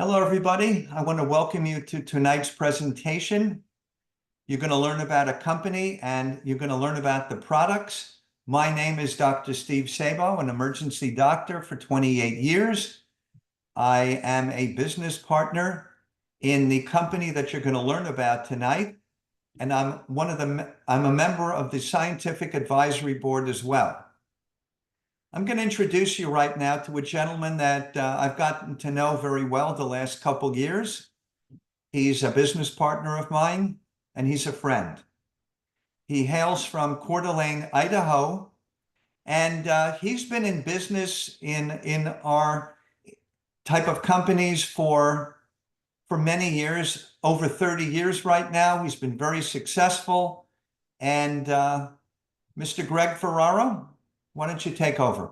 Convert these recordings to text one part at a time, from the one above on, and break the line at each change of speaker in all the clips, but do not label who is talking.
Hello, everybody. I want to welcome you to tonight's presentation. You're going to learn about a company and you're going to learn about the products. My name is Dr. Steve Sabo, an emergency doctor for 28 years. I am a business partner in the company that you're going to learn about tonight. And I'm a member of the scientific advisory board as well. I'm going to introduce you right now to a gentleman that I've gotten to know very well the last couple years. He's a business partner of mine, and he's a friend. He hails from Coeur d'Alene, Idaho, and he's been in business in our type of companies for many years, over 30 years right now. He's been very successful. And Mr. Greg Ferraro, why don't you take over?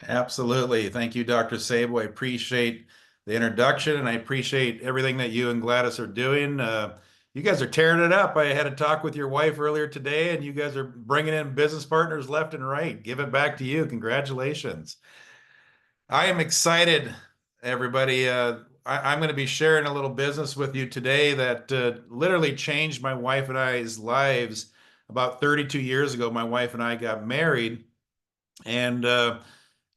Absolutely. Thank you, Dr. Sabo. I appreciate the introduction and I appreciate everything that you and Gladys are doing. You guys are tearing it up. I had a talk with your wife earlier today and you guys are bringing in business partners left and right. Give it back to you. Congratulations. I am excited, everybody. I'm going to be sharing a little business with you today that literally changed my wife and I's lives. About 32 years ago, my wife and I got married. And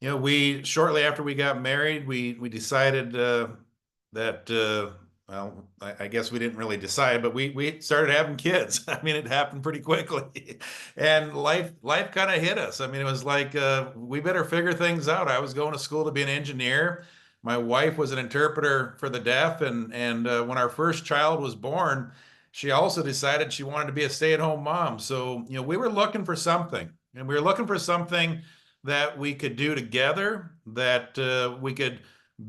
we shortly after we got married, we decided that well, I guess we didn't really decide, but we started having kids. I mean, it happened pretty quickly, and life kind of hit us. I mean, it was like we better figure things out. I was going to school to be an engineer. My wife was an interpreter for the deaf, and when our first child was born, she also decided she wanted to be a stay-at-home mom. So we were looking for something, and we were looking for something that we could do together, that we could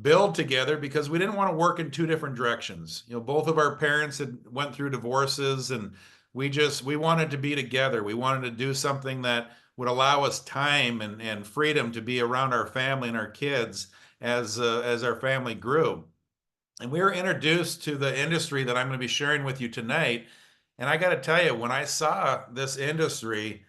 build together, because we didn't want to work in two different directions. Both of our parents had went through divorces, and we wanted to be together. We wanted to do something that would allow us time and freedom to be around our family and our kids as our family grew. And we were introduced to the industry that I'm going to be sharing with you tonight. And I got to tell you, when I saw this industry,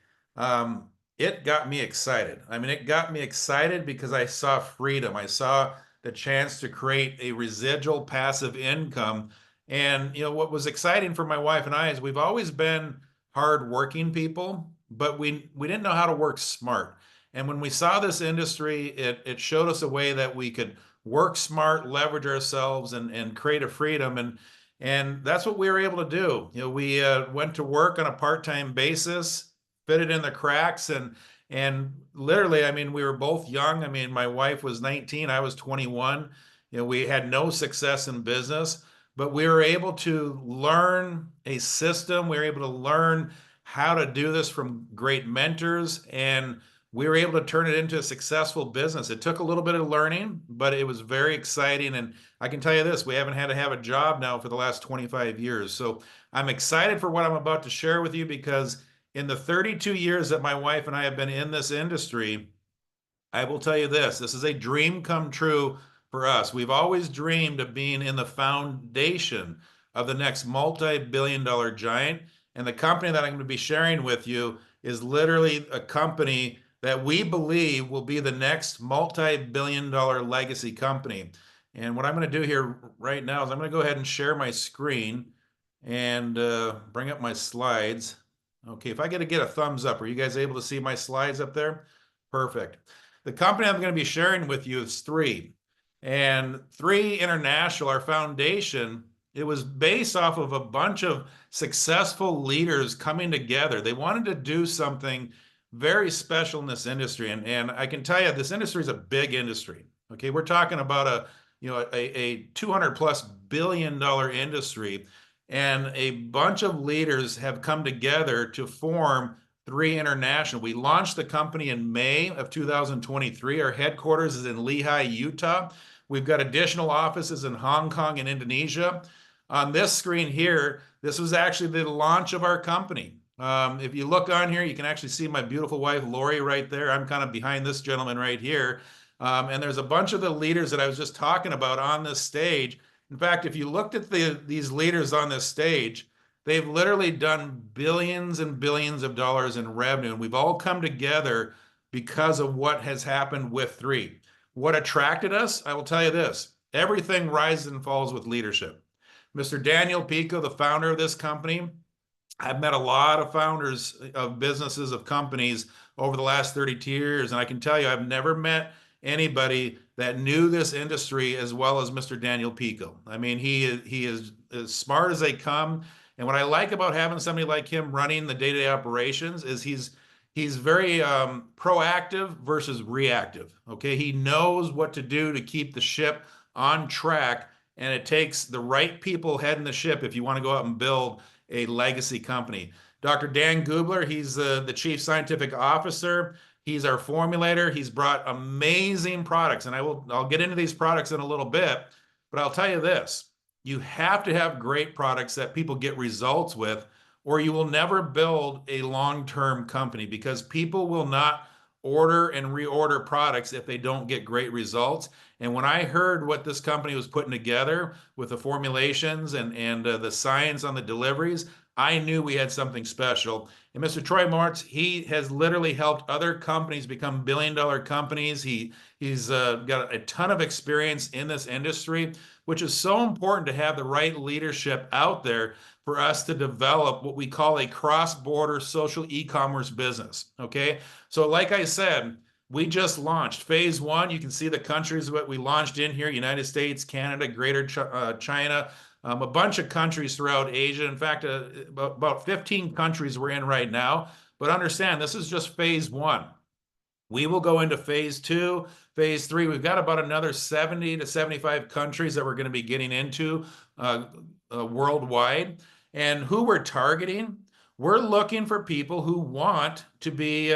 it got me excited. I mean, it got me excited because I saw freedom. I saw the chance to create a residual passive income. And what was exciting for my wife and I is we've always been hardworking people, but we didn't know how to work smart. And when we saw this industry, it showed us a way that we could work smart, leverage ourselves, and create a freedom. And that's what we were able to do. We went to work on a part-time basis, fitted in the cracks, and literally, I mean, we were both young. I mean, my wife was 19, I was 21. We had no success in business, but we were able to learn a system. We were able to learn how to do this from great mentors, and we were able to turn it into a successful business. It took a little bit of learning, but it was very exciting. And I can tell you this, we haven't had to have a job now for the last 25 years. So I'm excited for what I'm about to share with you, because in the 32 years that my wife and I have been in this industry, I will tell you this is a dream come true for us. We've always dreamed of being in the foundation of the next multi-billion-dollar giant. And the company that I'm going to be sharing with you is literally a company that we believe will be the next multi-billion-dollar legacy company. And what I'm going to do here right now is I'm going to go ahead and share my screen and bring up my slides. Okay, if I get a thumbs up, are you guys able to see my slides up there? Perfect. The company I'm going to be sharing with you is 3. And 3 International, our foundation, it was based off of a bunch of successful leaders coming together. They wanted to do something very special in this industry. And I can tell you, this industry is a big industry. Okay, we're talking about a $200+ billion industry. And a bunch of leaders have come together to form 3 International. We launched the company in May of 2023. Our headquarters is in Lehi, Utah. We've got additional offices in Hong Kong and Indonesia. On this screen here, this was actually the launch of our company. If you look on here, you can actually see my beautiful wife, Lori, right there. I'm kind of behind this gentleman right here. And there's a bunch of the leaders that I was just talking about on this stage. In fact, if you looked at these leaders on this stage, they've literally done billions and billions of dollars in revenue. And we've all come together because of what has happened with 3. What attracted us? I will tell you this. everything rises and falls with leadership. Mr. Daniel Pico, the founder of this company, I've met a lot of founders of businesses, of companies over the last 32 years, and I can tell you I've never met anybody that knew this industry as well as Mr. Daniel Pico. I mean, he is as smart as they come. And what I like about having somebody like him running the day-to-day operations is he's very proactive versus reactive. Okay, he knows what to do to keep the ship on track, and it takes the right people heading the ship if you want to go out and build a legacy company. Dr. Dan Gubler, he's the chief scientific officer. He's our formulator. He's brought amazing products, and I'll get into these products in a little bit, but I'll tell you this: you have to have great products that people get results with, or you will never build a long-term company, because people will not order and reorder products if they don't get great results. And when I heard what this company was putting together with the formulations and the science on the deliveries, I knew we had something special. And Mr. Troy Moritz, he has literally helped other companies become billion-dollar companies. He's got a ton of experience in this industry, which is so important to have the right leadership out there for us to develop what we call a cross-border social e-commerce business. Okay, so like I said, we just launched phase one. You can see the countries that we launched in here: United States, Canada, Greater China, a bunch of countries throughout Asia. In fact, about 15 countries we're in right now. But understand, this is just phase one. We will go into phase two, phase three. We've got about another 70 to 75 countries that we're going to be getting into worldwide. And who we're targeting, we're looking for people who want to be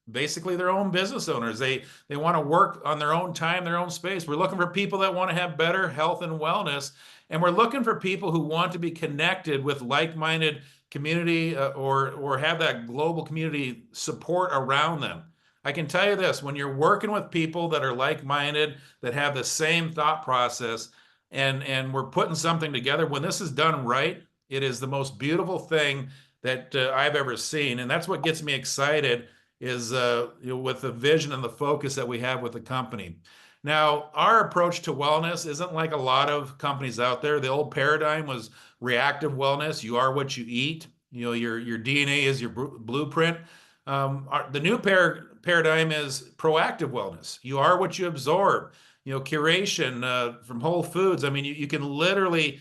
basically their own business owners. They want to work on their own time, their own space. We're looking for people that want to have better health and wellness. And we're looking for people who want to be connected with like-minded community or have that global community support around them. I can tell you this: when you're working with people that are like-minded, that have the same thought process, and we're putting something together, when this is done right, it is the most beautiful thing that I've ever seen. And that's what gets me excited, is with the vision and the focus that we have with the company. Now, our approach to wellness isn't like a lot of companies out there. The old paradigm was reactive wellness. You are what you eat. Your DNA is your blueprint. The new paradigm is proactive wellness. You are what you absorb. Curation from Whole Foods. I mean, you can literally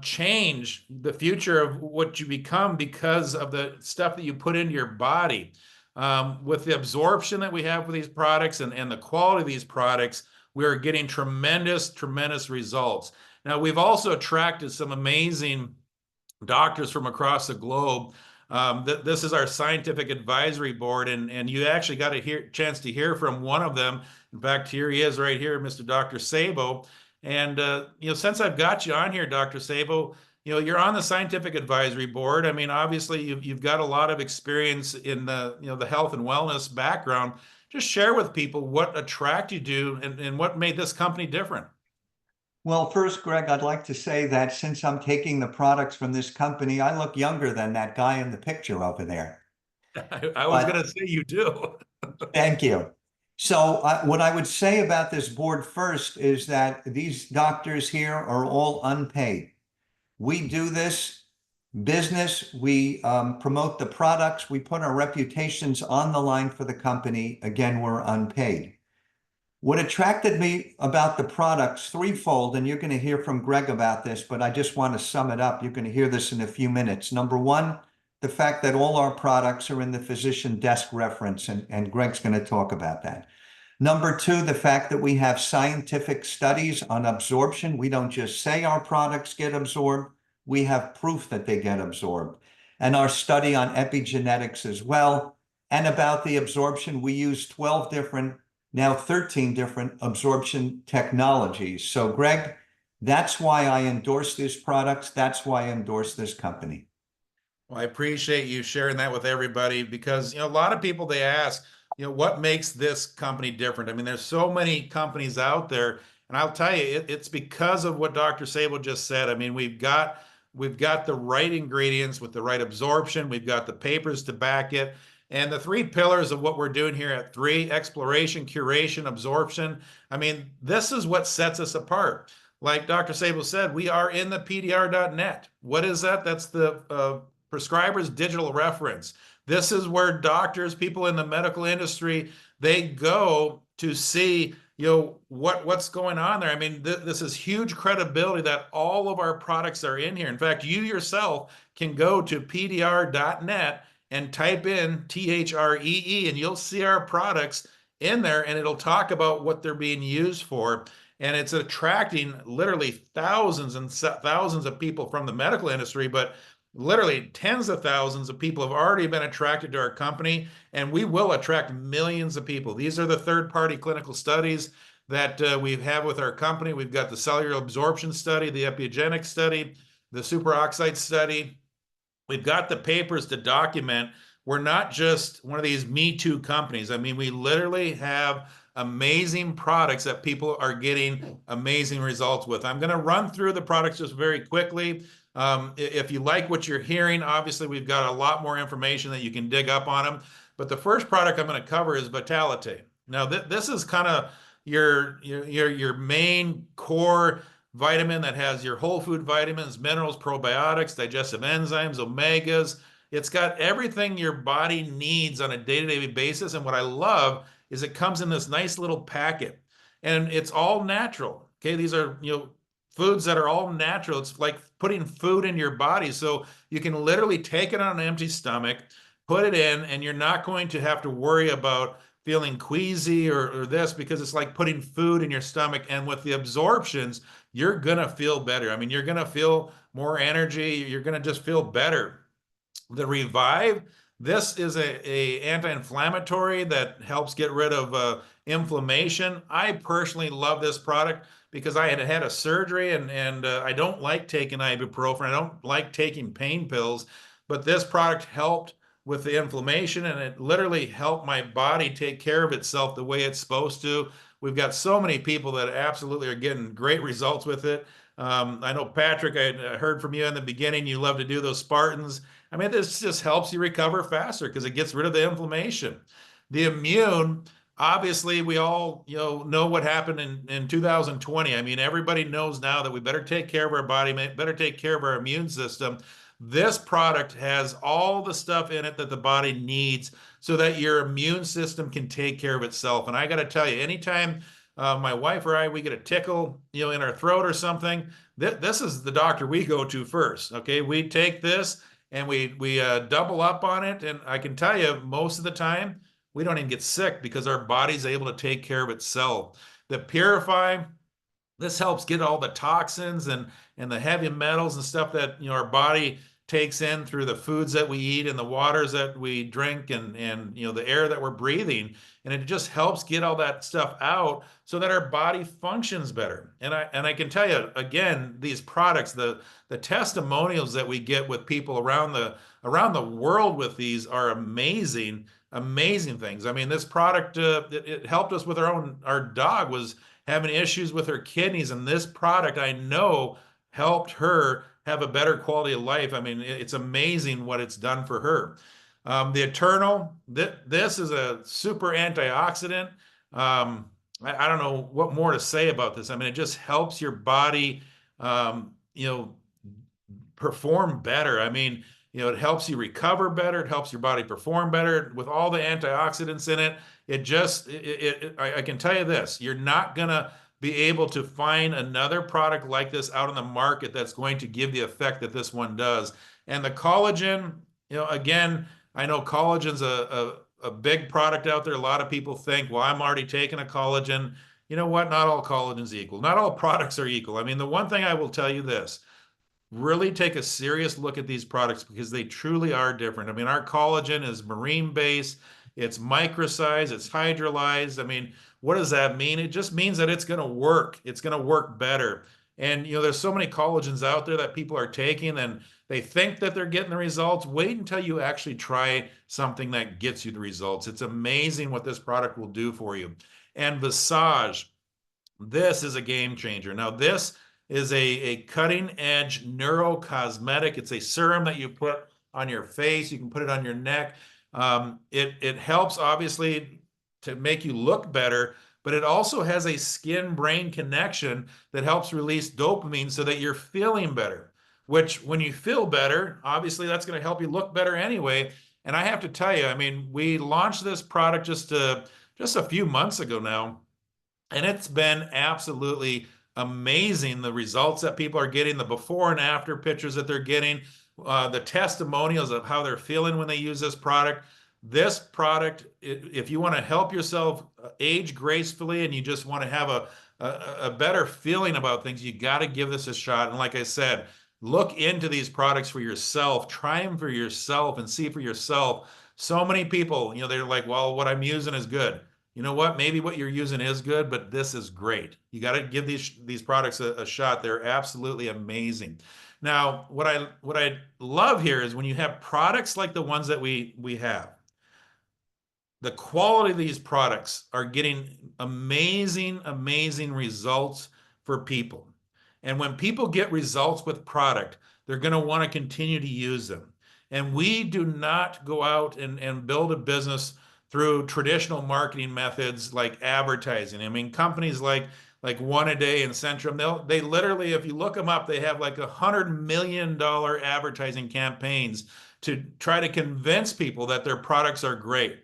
change the future of what you become because of the stuff that you put into your body. With the absorption that we have with these products and the quality of these products, we're getting tremendous results. Now, we've also attracted some amazing doctors from across the globe. This is our scientific advisory board, and you actually got a chance to hear from one of them. In fact, here he is right here, Mr. Dr. Sabo. And since I've got you on here, Dr. Sabo, you're on the scientific advisory board. I mean, obviously, you've got a lot of experience in the health and wellness background. Just share with people what attracted you and what made this company different.
Well, first, Greg, I'd like to say that since I'm taking the products from this company, I look younger than that guy in the picture over there.
I was going to say you do.
Thank you. So what I would say about this board first is that these doctors here are all unpaid. We do this business. We promote the products. We put our reputations on the line for the company. Again, we're unpaid. What attracted me about the products, threefold, and you're going to hear from Greg about this, but I just want to sum it up. You're going to hear this in a few minutes. Number one, the fact that all our products are in the physician desk reference, and Greg's going to talk about that. Number two, the fact that we have scientific studies on absorption. We don't just say our products get absorbed, we have proof that they get absorbed. And our study on epigenetics as well. And about the absorption, we use 12 different, now 13 different absorption technologies. So Greg, that's why I endorse these products. That's why I endorse this company.
Well, I appreciate you sharing that with everybody, because a lot of people, they ask, what makes this company different? I mean, there's so many companies out there, and I'll tell you, it's because of what Dr. Sabo just said. I mean, we've got the right ingredients with the right absorption. We've got the papers to back it. And the three pillars of what we're doing here at 3: exploration, curation, absorption. I mean, this is what sets us apart. Like Dr. Sable said, we are in the PDR.net. What is that? That's the prescriber's digital reference. This is where doctors, people in the medical industry, they go to see, what's going on there. I mean, this is huge credibility that all of our products are in here. In fact, you yourself can go to PDR.net and type in THREE, and you'll see our products in there, and it'll talk about what they're being used for. And it's attracting literally thousands and thousands of people from the medical industry, but literally tens of thousands of people have already been attracted to our company, and we will attract millions of people. These are the third-party clinical studies that we have with our company. We've got the cellular absorption study, the epigenetic study, the superoxide study. We've got the papers to document. We're not just one of these Me Too companies. I mean, we literally have amazing products that people are getting amazing results with. I'm going to run through the products just very quickly. If you like what you're hearing, obviously we've got a lot more information that you can dig up on them. But the first product I'm going to cover is Vitality. Now, this is kind of your main core vitamin that has your whole food vitamins, minerals, probiotics, digestive enzymes, omegas. It's got everything your body needs on a day-to-day basis. And what I love is it comes in this nice little packet, and it's all natural. Okay, these are foods that are all natural. It's like putting food in your body, so you can literally take it on an empty stomach, put it in, and you're not going to have to worry about feeling queasy or this, because it's like putting food in your stomach. And with the absorptions, you're gonna feel better. I mean, you're gonna feel more energy. You're gonna just feel better. The Revive, this is a anti-inflammatory that helps get rid of inflammation. I personally love this product because I had a surgery, and I don't like taking ibuprofen. I don't like taking pain pills, but this product helped with the inflammation, and it literally helped my body take care of itself the way it's supposed to. We've got so many people that absolutely are getting great results with it. I know, Patrick, I heard from you in the beginning, you love to do those Spartans. I mean, this just helps you recover faster because it gets rid of the inflammation. The Immune, obviously, we all know what happened in 2020. I mean, everybody knows now that we better take care of our body, better take care of our immune system. This product has all the stuff in it that the body needs so that your immune system can take care of itself. And I got to tell you, anytime my wife or I, we get a tickle, in our throat or something, this is the doctor we go to first. Okay, we take this and we double up on it. And I can tell you, most of the time, we don't even get sick because our body's able to take care of itself. The Purify, this helps get all the toxins and the heavy metals and stuff that our body takes in through the foods that we eat and the waters that we drink and the air that we're breathing, and it just helps get all that stuff out so that our body functions better. And I can tell you again, these products, the testimonials that we get with people around the world with these are amazing things. I mean, this product it helped us with our dog was having issues with her kidneys, and this product I know helped her have a better quality of life. I mean, it's amazing what it's done for her. The Eternal, this is a super antioxidant. I don't know what more to say about this. I mean, it just helps your body, perform better. I mean, it helps you recover better. It helps your body perform better with all the antioxidants in it. I can tell you this, you're not gonna be able to find another product like this out on the market that's going to give the effect that this one does. And the collagen, again, I know collagen's a big product out there. A lot of people think, well, I'm already taking a collagen. You know what? Not all collagen's equal. Not all products are equal. I mean, the one thing I will tell you this, really take a serious look at these products because they truly are different. I mean, our collagen is marine-based, it's microsized, it's hydrolyzed. I mean, what does that mean? It just means that it's going to work. It's going to work better. And, there's so many collagens out there that people are taking and they think that they're getting the results. Wait until you actually try something that gets you the results. It's amazing what this product will do for you. And Visage, this is a game changer. Now, this is a cutting-edge neurocosmetic. It's a serum that you put on your face. You can put it on your neck. It helps obviously to make you look better, but it also has a skin-brain connection that helps release dopamine so that you're feeling better, which when you feel better, obviously that's going to help you look better anyway. And I have to tell you, I mean, we launched this product just a few months ago now, and it's been absolutely amazing, the results that people are getting, the before and after pictures that they're getting, the testimonials of how they're feeling when they use this product. This product, if you want to help yourself age gracefully and you just want to have a better feeling about things, you got to give this a shot. And like I said, look into these products for yourself, try them for yourself and see for yourself. So many people, they're like, well, what I'm using is good. You know what? Maybe what you're using is good, but this is great. You got to give these products a shot. They're absolutely amazing. Now, what I love here is when you have products like the ones that we have, the quality of these products are getting amazing results for people. And when people get results with product, they're going to want to continue to use them. And we do not go out and build a business through traditional marketing methods like advertising. I mean, companies like One A Day and Centrum, they literally, if you look them up, they have like $100 million advertising campaigns to try to convince people that their products are great.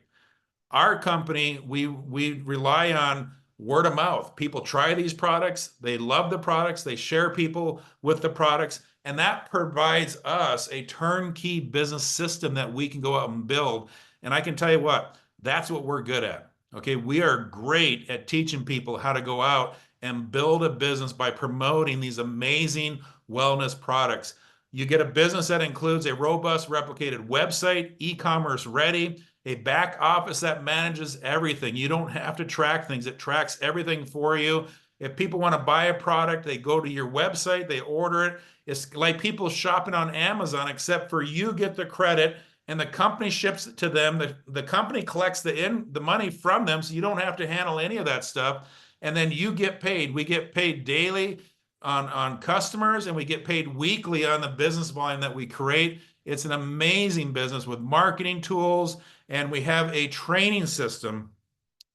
Our company, we rely on word of mouth. People try these products, they love the products, they share people with the products, and that provides us a turnkey business system that we can go out and build. And I can tell you what, that's what we're good at. Okay, we are great at teaching people how to go out and build a business by promoting these amazing wellness products. You get a business that includes a robust replicated website, e-commerce ready, a back office that manages everything. You don't have to track things. It tracks everything for you. If people want to buy a product, they go to your website, they order it. It's like people shopping on Amazon, except for you get the credit and the company ships it to them. The company collects the money from them, so you don't have to handle any of that stuff. And then you get paid. We get paid daily on customers, and we get paid weekly on the business volume that we create. It's an amazing business with marketing tools, and we have a training system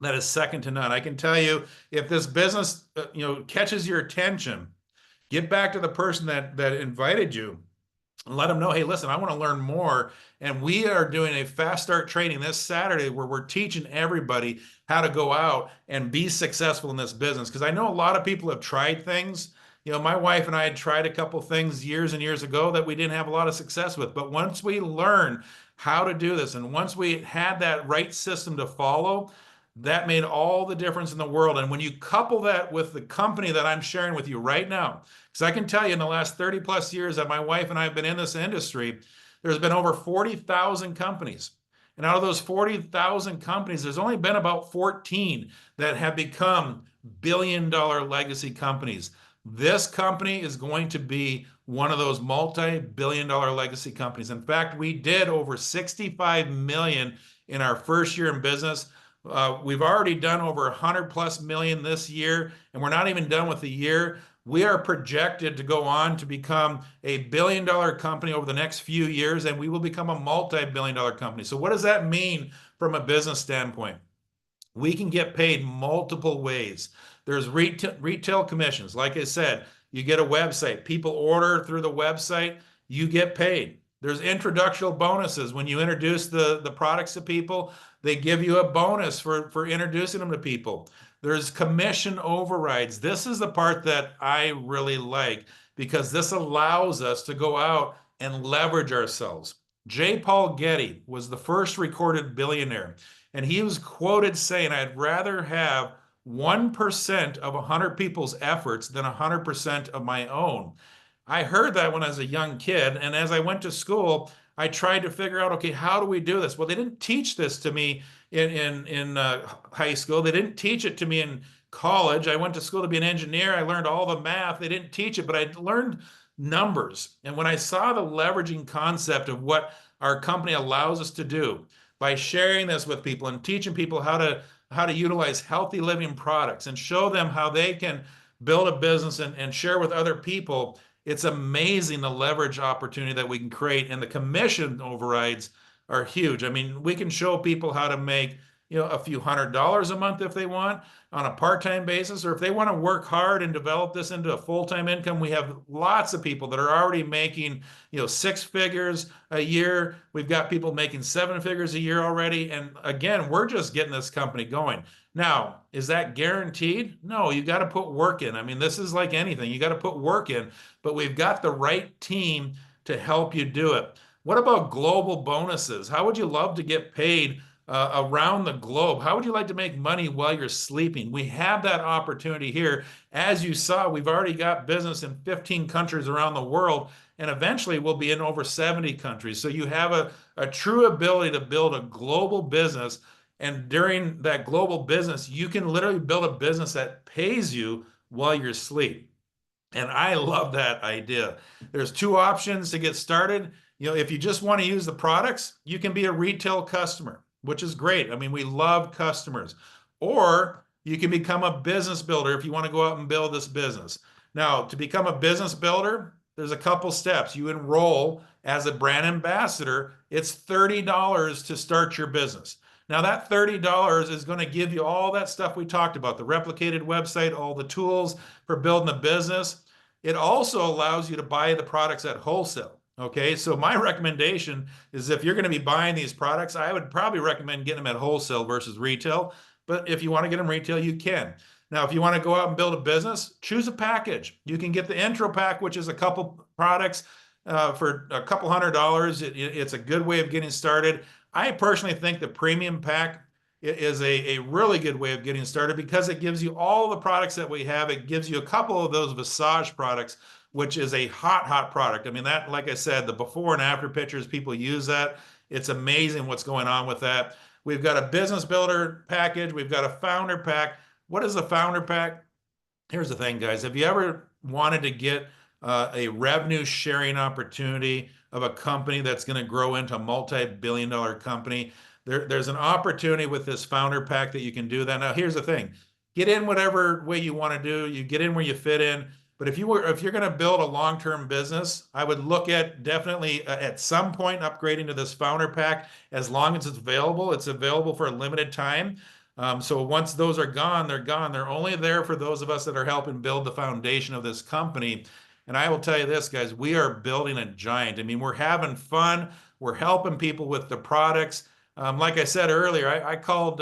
that is second to none. I can tell you, if this business catches your attention, get back to the person that invited you and let them know, hey, listen, I want to learn more. And we are doing a fast start training this Saturday where we're teaching everybody how to go out and be successful in this business. Because I know a lot of people have tried things. My wife and I had tried a couple things years and years ago that we didn't have a lot of success with. But once we learned how to do this, and once we had that right system to follow, that made all the difference in the world. And when you couple that with the company that I'm sharing with you right now, because I can tell you in the last 30 plus years that my wife and I have been in this industry, there's been over 40,000 companies. And out of those 40,000 companies, there's only been about 14 that have become billion-dollar legacy companies. This company is going to be one of those multi-billion-dollar legacy companies. In fact, we did over 65 million in our first year in business. We've already done over 100 plus million this year, and we're not even done with the year. We are projected to go on to become a billion-dollar company over the next few years, and we will become a multi-billion-dollar company. So what does that mean from a business standpoint? We can get paid multiple ways. There's retail commissions. Like I said, you get a website. People order through the website. You get paid. There's introductory bonuses. When you introduce the products to people, they give you a bonus for introducing them to people. There's commission overrides. This is the part that I really like because this allows us to go out and leverage ourselves. J. Paul Getty was the first recorded billionaire, and he was quoted saying, I'd rather have 1% of 100 people's efforts than 100% of my own. I heard that when I was a young kid, and as I went to school, I tried to figure out, okay, how do we do this? Well, they didn't teach this to me in high school. They didn't teach it to me in college. I went to school to be an engineer. I learned all the math. They didn't teach it, but I learned numbers. And when I saw the leveraging concept of what our company allows us to do by sharing this with people and teaching people how to utilize healthy living products and show them how they can build a business and share with other people, it's amazing the leverage opportunity that we can create, and the commission overrides are huge. I mean, we can show people how to make, a few $100s a month if they want on a part-time basis, or if they want to work hard and develop this into a full-time income. We have lots of people that are already making, 6 figures a year. We've got people making 7 figures a year already. And again, we're just getting this company going. Now, is that guaranteed? No, you got to put work in. I mean, this is like anything. You got to put work in, but we've got the right team to help you do it. What about global bonuses? How would you love to get paid around the globe? How would you like to make money while you're sleeping? We have that opportunity here. As you saw, we've already got business in 15 countries around the world, and eventually we'll be in over 70 countries. So you have a true ability to build a global business. And during that global business, you can literally build a business that pays you while you're asleep. And I love that idea. There's 2 options to get started. If you just want to use the products, you can be a retail customer, which is great. I mean, we love customers. Or you can become a business builder if you want to go out and build this business. Now, to become a business builder, there's a couple steps. You enroll as a brand ambassador. It's $30 to start your business. Now, that $30 is going to give you all that stuff we talked about, the replicated website, all the tools for building a business. It also allows you to buy the products at wholesale. Okay, so my recommendation is if you're going to be buying these products, I would probably recommend getting them at wholesale versus retail. But if you want to get them retail, you can. Now, if you want to go out and build a business, choose a package. You can get the intro pack, which is a couple products for a couple $100s. It's a good way of getting started. I personally think the premium pack is a really good way of getting started because it gives you all the products that we have. It gives you a couple of those Visage products, which is a hot product. I mean, that, like I said, the before and after pictures, people use that. It's amazing what's going on with that. We've got a business builder package. We've got a founder pack. What is a founder pack? Here's the thing, guys. Have you ever wanted to get a revenue sharing opportunity of a company that's going to grow into a multi-billion-dollar company? There's an opportunity with this founder pack that you can do that. Now, here's the thing. Get in whatever way you want to do. You get in where you fit in. But if you're going to build a long-term business, I would look at definitely at some point upgrading to this founder pack as long as it's available. It's available for a limited time. So once those are gone, they're gone. They're only there for those of us that are helping build the foundation of this company. And I will tell you this, guys, we are building a giant. I mean, we're having fun. We're helping people with the products. Like I said earlier, I called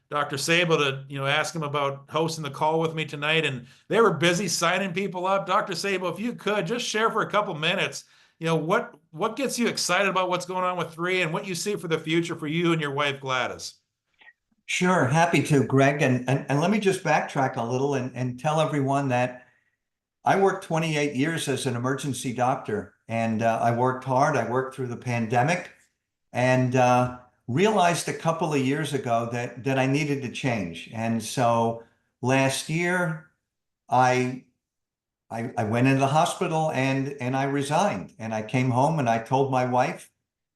Dr. Sabo to ask him about hosting the call with me tonight, and they were busy signing people up. Dr. Sabo, if you could just share for a couple minutes, what gets you excited about what's going on with 3 and what you see for the future for you and your wife Gladys.
Sure, happy to, Greg. And let me just backtrack a little and tell everyone that I worked 28 years as an emergency doctor, and I worked hard. I worked through the pandemic, and realized a couple of years ago that I needed to change. And so last year, I went into the hospital and I resigned. And I came home and I told my wife,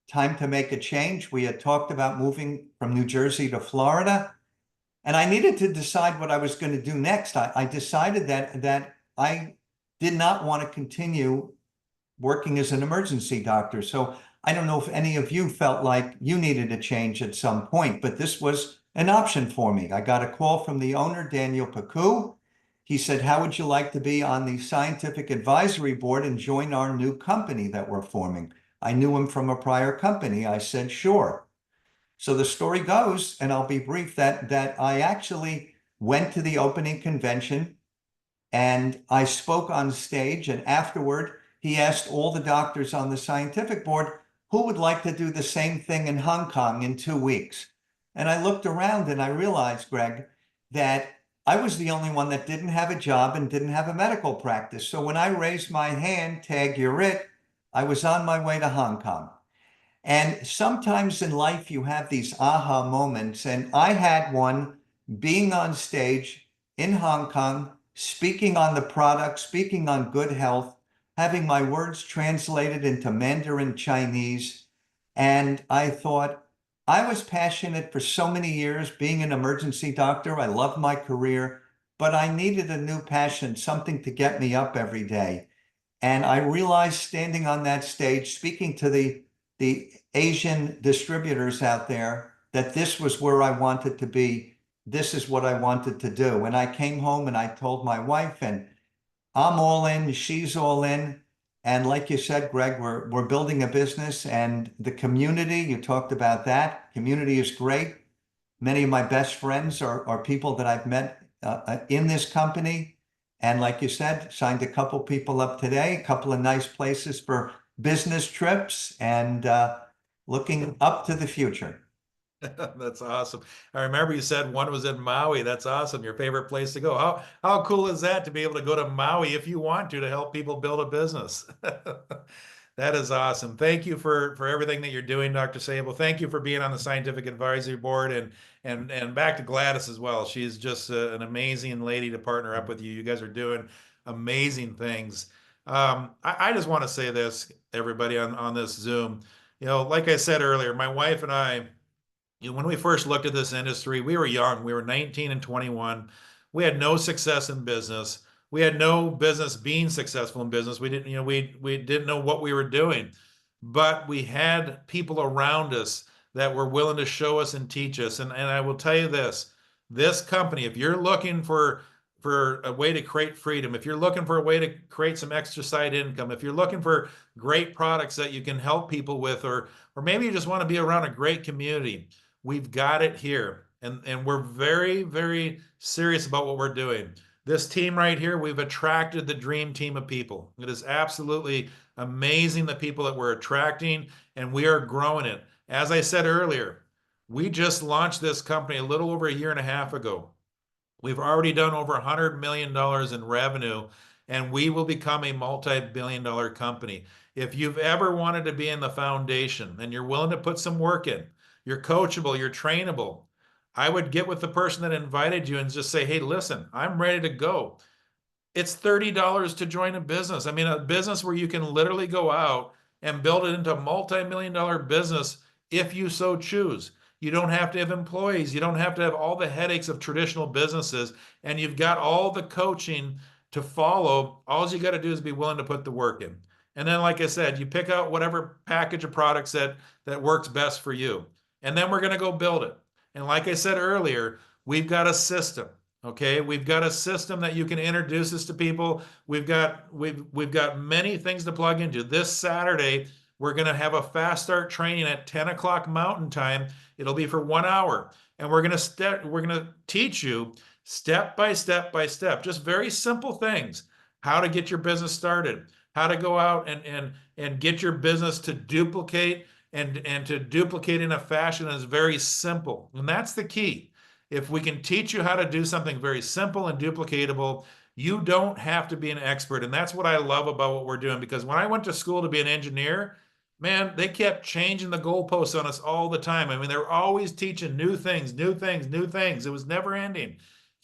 time to make a change. We had talked about moving from New Jersey to Florida, and I needed to decide what I was going to do next. I decided that I did not want to continue working as an emergency doctor. So I don't know if any of you felt like you needed a change at some point, but this was an option for me. I got a call from the owner, Daniel Pacou. He said, how would you like to be on the scientific advisory board and join our new company that we're forming? I knew him from a prior company. I said, sure. So the story goes, and I'll be brief, that I actually went to the opening convention and I spoke on stage, and afterward, he asked all the doctors on the scientific board, who would like to do the same thing in Hong Kong in 2 weeks? And I looked around and I realized, Greg, that I was the only one that didn't have a job and didn't have a medical practice. So when I raised my hand, tag, you're it, I was on my way to Hong Kong. And sometimes in life, you have these aha moments. And I had one being on stage in Hong Kong, speaking on the product, speaking on good health, having my words translated into Mandarin Chinese. And I thought, I was passionate for so many years being an emergency doctor. I loved my career, but I needed a new passion, something to get me up every day. And I realized standing on that stage, speaking to the the Asian distributors out there that this was where I wanted to be. This is what I wanted to do. And I came home and I told my wife, and I'm all in, she's all in. And like you said, Greg, we're building a business, and the community, you talked about that. Community is great. Many of my best friends are people that I've met in this company. And like you said, signed a couple people up today, a couple of nice places for business trips, and looking up to the future.
That's awesome. I remember you said one was in Maui. That's awesome. Your favorite place to go. How cool is that to be able to go to Maui if you want to help people build a business? That is awesome. Thank you for everything that you're doing, Dr. Sable. Thank you for being on the scientific advisory board, and back to Gladys as well. She's just an amazing lady to partner up with you. You guys are doing amazing things. I just want to say this, everybody on this Zoom. Like I said earlier, my wife and I, when we first looked at this industry, we were young. We were 19 and 21. We had no success in business. We had no business being successful in business. We didn't, we didn't know what we were doing, but we had people around us that were willing to show us and teach us. And I will tell you this company, if you're looking for a way to create freedom, if you're looking for a way to create some extra side income, if you're looking for great products that you can help people with, or maybe you just want to be around a great community, we've got it here. And we're very, very serious about what we're doing. This team right here, we've attracted the dream team of people. It is absolutely amazing, the people that we're attracting, and we are growing it. As I said earlier, we just launched this company a little over a year and a half ago. We've already done over $100 million in revenue, and we will become a multi-billion-dollar company. If you've ever wanted to be in the foundation and you're willing to put some work in, you're coachable, you're trainable, I would get with the person that invited you and just say, hey, listen, I'm ready to go. It's $30 to join a business. I mean, a business where you can literally go out and build it into a multi-million-dollar business if you so choose. You don't have to have employees. You don't have to have all the headaches of traditional businesses, and you've got all the coaching to follow. All you got to do is be willing to put the work in. And then, like I said, you pick out whatever package of products that works best for you. And then we're going to go build it. And like I said earlier, we've got a system. Okay, we've got a system that you can introduce us to people. We've got many things to plug into. This Saturday, we're going to have a fast start training at 10 o'clock Mountain Time. It'll be for 1 hour, and we're going to teach you step by step by step, just very simple things: how to get your business started, how to go out and get your business to duplicate, and to duplicate in a fashion that is very simple. And that's the key. If we can teach you how to do something very simple and duplicatable, you don't have to be an expert. And that's what I love about what we're doing, because when I went to school to be an engineer, man, they kept changing the goalposts on us all the time. I mean, they were always teaching new things, new things, new things. It was never ending.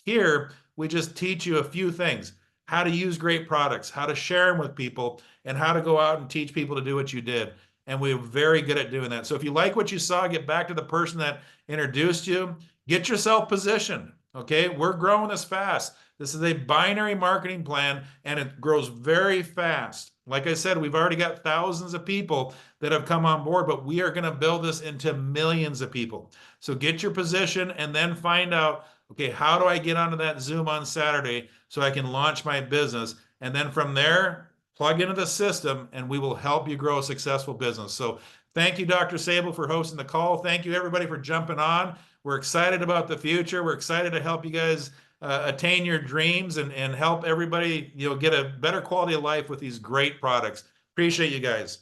Here, we just teach you a few things: how to use great products, how to share them with people, and how to go out and teach people to do what you did. And we're very good at doing that. So if you like what you saw, get back to the person that introduced you. Get yourself positioned, okay? We're growing this fast. This is a binary marketing plan, and it grows very fast. Like I said, we've already got thousands of people that have come on board, but we are going to build this into millions of people. So get your position and then find out, okay, how do I get onto that Zoom on Saturday so I can launch my business? And then from there, plug into the system, and we will help you grow a successful business. So thank you, Dr. Sable, for hosting the call. Thank you, everybody, for jumping on. We're excited about the future. We're excited to help you guys attain your dreams and help everybody, get a better quality of life with these great products. Appreciate you guys.